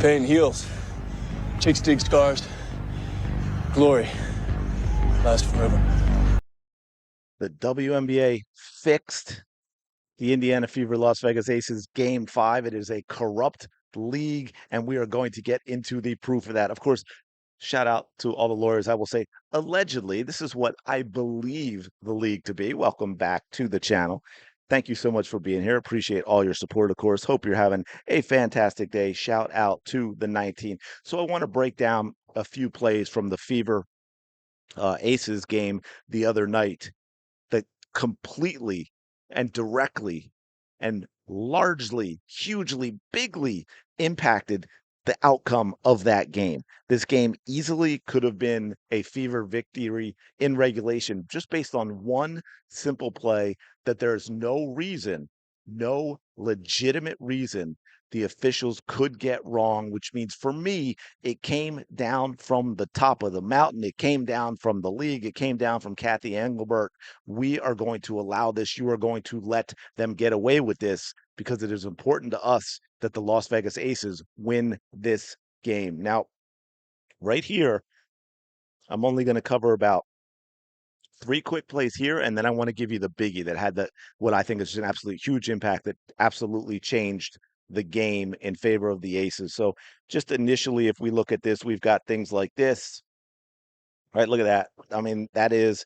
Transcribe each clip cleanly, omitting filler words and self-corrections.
Pain heals. Chicks dig scars. Glory lasts forever. The WNBA fixed the Indiana Fever Las Vegas Aces game 5. It is a corrupt league, and we are going to get into the proof of that. Of course, shout out to all the lawyers. I will say, allegedly, this is what I believe the league to be. Welcome back to the channel. Thank you so much for being here. Appreciate all your support, of course. Hope you're having a fantastic day. Shout out to the 19. So I want to break down a few plays from the Fever Aces game the other night that completely and directly and largely, hugely, bigly impacted the outcome of that game. This game easily could have been a Fever victory in regulation just based on one simple play that there's no reason, no legitimate reason the officials could get wrong, which means for me, it came down from the top of the mountain. It came down from the league. It came down from Cathy Engelbert. We are going to allow this. You are going to let them get away with this because it is important to us that the Las Vegas Aces win this game. Now, right here, I'm only going to cover about 3 quick plays here, and then I want to give you the biggie that had what I think is an absolute huge impact that absolutely changed the game in favor of the Aces. So just initially, if we look at this, we've got things like this, right? Look at that. I mean, that is,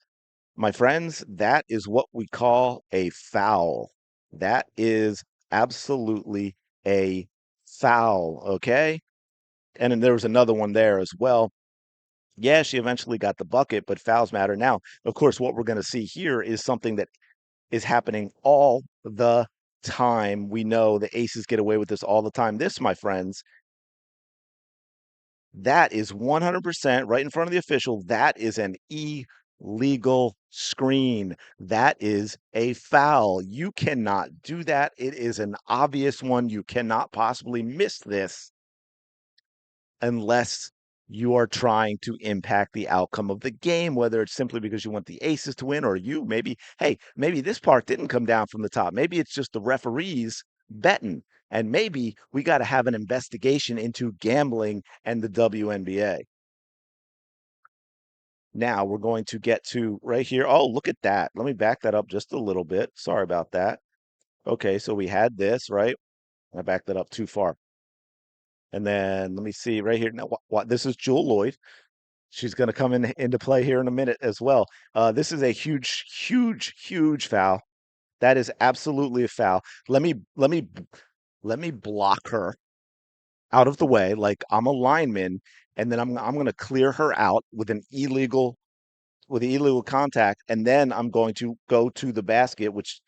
my friends, that is what we call a foul. That is absolutely a foul, okay? And then there was another one there as well. Yeah, she eventually got the bucket, but fouls matter. Now, of course, what we're going to see here is something that is happening all the time. We know the Aces get away with this all the time. This, my friends, that is 100% right in front of the official. That is an illegal screen. That is a foul. You cannot do that. It is an obvious one. You cannot possibly miss this unless you are trying to impact the outcome of the game, whether it's simply because you want the Aces to win or you maybe, hey, maybe this part didn't come down from the top. Maybe it's just the referees betting. And maybe we got to have an investigation into gambling and the WNBA. Now we're going to get to right here. Oh, look at that. Let me back that up just a little bit. Sorry about that. Okay, so we had this, right? I backed that up too far. And then let me see right here. Now, what this is Jewel Lloyd. She's going to come into play here in a minute as well. This is a huge, huge, huge foul. That is absolutely a foul. Let me let me let me block her out of the way like I'm a lineman, and then I'm going to clear her out with the illegal contact, and then I'm going to go to the basket, which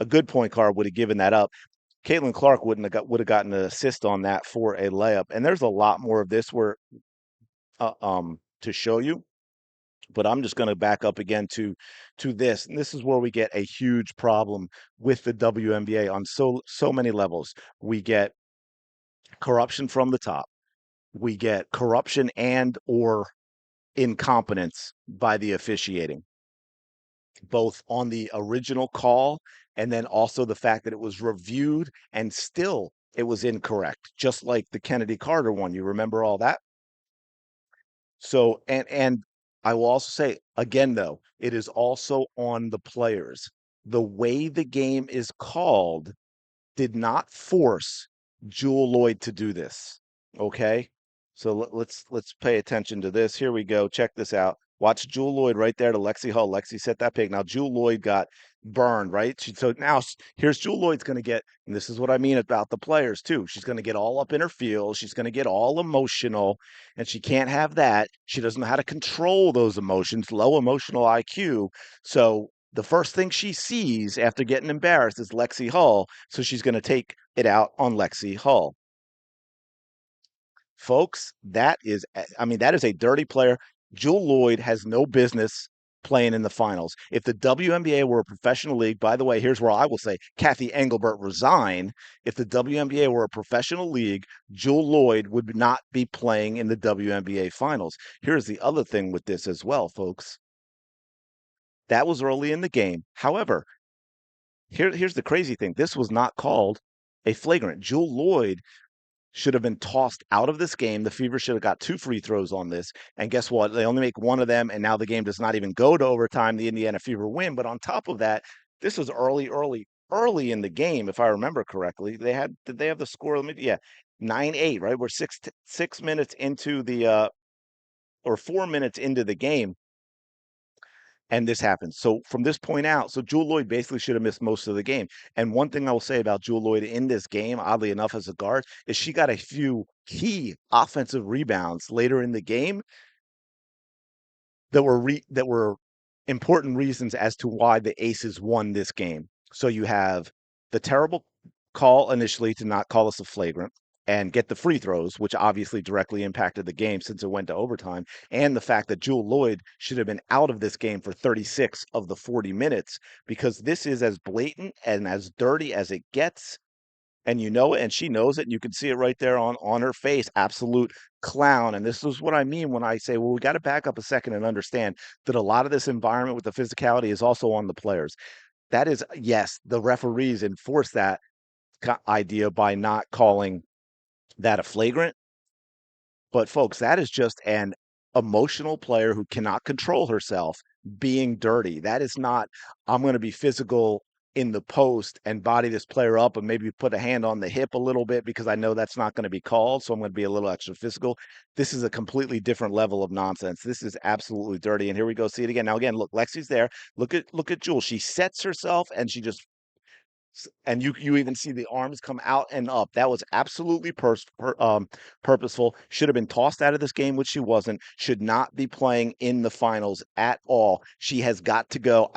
a good point guard would have given that up. Caitlin Clark would have gotten an assist on that for a layup. And there's a lot more of this where to show you, but I'm just going to back up again to this. And this is where we get a huge problem with the WNBA on so many levels. We get corruption from the top. We get corruption and or incompetence by the officiating, both on the original call and then also the fact that it was reviewed and still it was incorrect, just like the Kennedy Carter one. You remember all that? So, and I will also say again, though, it is also on the players. The way the game is called did not force Jewel Lloyd to do this. Okay, so let's pay attention to this. Here we go. Check this out. Watch Jewel Lloyd right there to Lexi Hull. Lexi set that pick. Now Jewel Lloyd got burned, right? So now here's Jewel Lloyd's going to get, and this is what I mean about the players too. She's going to get all up in her feels. She's going to get all emotional, and she can't have that. She doesn't know how to control those emotions, low emotional IQ. So the first thing she sees after getting embarrassed is Lexi Hull. So she's going to take it out on Lexi Hull. Folks, I mean, that is a dirty player. Jewel Lloyd has no business playing in the finals. If the WNBA were a professional league, by the way, here's where I will say Cathy Engelbert resign. If the WNBA were a professional league, Jewel Lloyd would not be playing in the WNBA finals. Here's the other thing with this as well, folks. That was early in the game. However, here's the crazy thing. This was not called a flagrant. Jewel Lloyd should have been tossed out of this game. The Fever should have got 2 free throws on this. And guess what? They only make one of them, and now the game does not even go to overtime. The Indiana Fever win. But on top of that, this was early in the game, if I remember correctly. Did they have the score? Yeah, 9-8, right? We're 6 minutes into the or 4 minutes into the game, and this happens. So from this point out, so Jewel Lloyd basically should have missed most of the game. And one thing I will say about Jewel Lloyd in this game, oddly enough, as a guard, is she got a few key offensive rebounds later in the game that were important reasons as to why the Aces won this game. So you have the terrible call initially to not call us a flagrant and get the free throws, which obviously directly impacted the game since it went to overtime, and the fact that Jewel Lloyd should have been out of this game for 36 of the 40 minutes, because this is as blatant and as dirty as it gets, and you know it, and she knows it, and you can see it right there on her face. Absolute clown. And this is what I mean when I say, well, we got to back up a second and understand that a lot of this environment with the physicality is also on the players. That is, yes, the referees enforce that idea by not calling that a flagrant. But folks, that is just an emotional player who cannot control herself being dirty. That is not, I'm going to be physical in the post and body this player up and maybe put a hand on the hip a little bit because I know that's not going to be called. So I'm going to be a little extra physical. This is a completely different level of nonsense. This is absolutely dirty. And here we go. See it again. Now, again, look, Lexi's there. Look at Jewel. She sets herself and she just and you even see the arms come out and up. That was absolutely purposeful. Should have been tossed out of this game, which she wasn't. Should not be playing in the finals at all. She has got to go.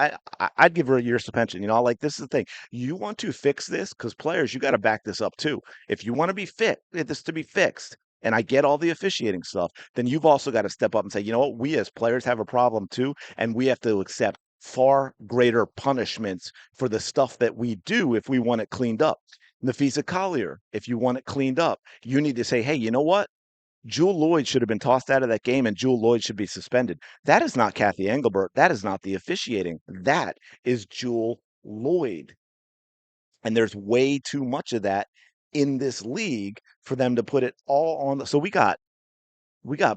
I'd give her a year's suspension. Like, this is the thing. You want to fix this, because players, you got to back this up too. If you want to be fit, this to be fixed. And I get all the officiating stuff, then you've also got to step up and say, you know what, we as players have a problem too, and we have to accept far greater punishments for the stuff that we do if we want it cleaned up. Nafisa Collier, if you want it cleaned up, you need to say, hey, you know what? Jewel Lloyd should have been tossed out of that game and Jewel Lloyd should be suspended. That is not Cathy Engelbert. That is not the officiating. That is Jewel Lloyd. And there's way too much of that in this league for them to put it all on. So we got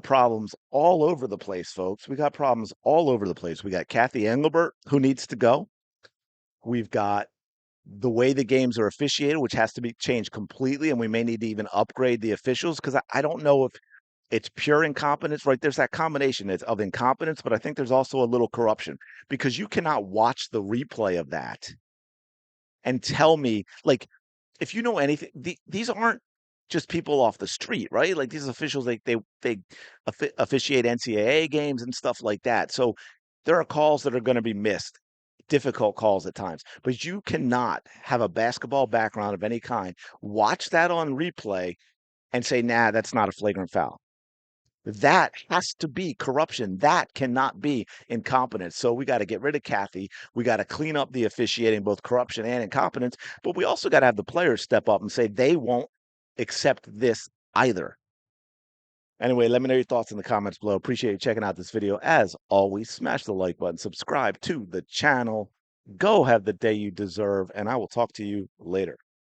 problems all over the place, folks. We got problems all over the place. We got Cathy Engelbert, who needs to go. We've got the way the games are officiated, which has to be changed completely, and we may need to even upgrade the officials, because I don't know if it's pure incompetence, right? There's that combination of incompetence, but I think there's also a little corruption, because you cannot watch the replay of that and tell me, like, if you know anything, these aren't just people off the street, right? Like, these officials, they officiate NCAA games and stuff like that. So there are calls that are going to be missed, difficult calls at times. But you cannot have a basketball background of any kind, watch that on replay, and say, nah, that's not a flagrant foul. That has to be corruption. That cannot be incompetence. So we got to get rid of Cathy. We got to clean up the officiating, both corruption and incompetence. But we also got to have the players step up and say they won't accept this either. Anyway, let me know your thoughts in the comments below. Appreciate you checking out this video. As always, smash the like button, subscribe to the channel. Go have the day you deserve, and I will talk to you later.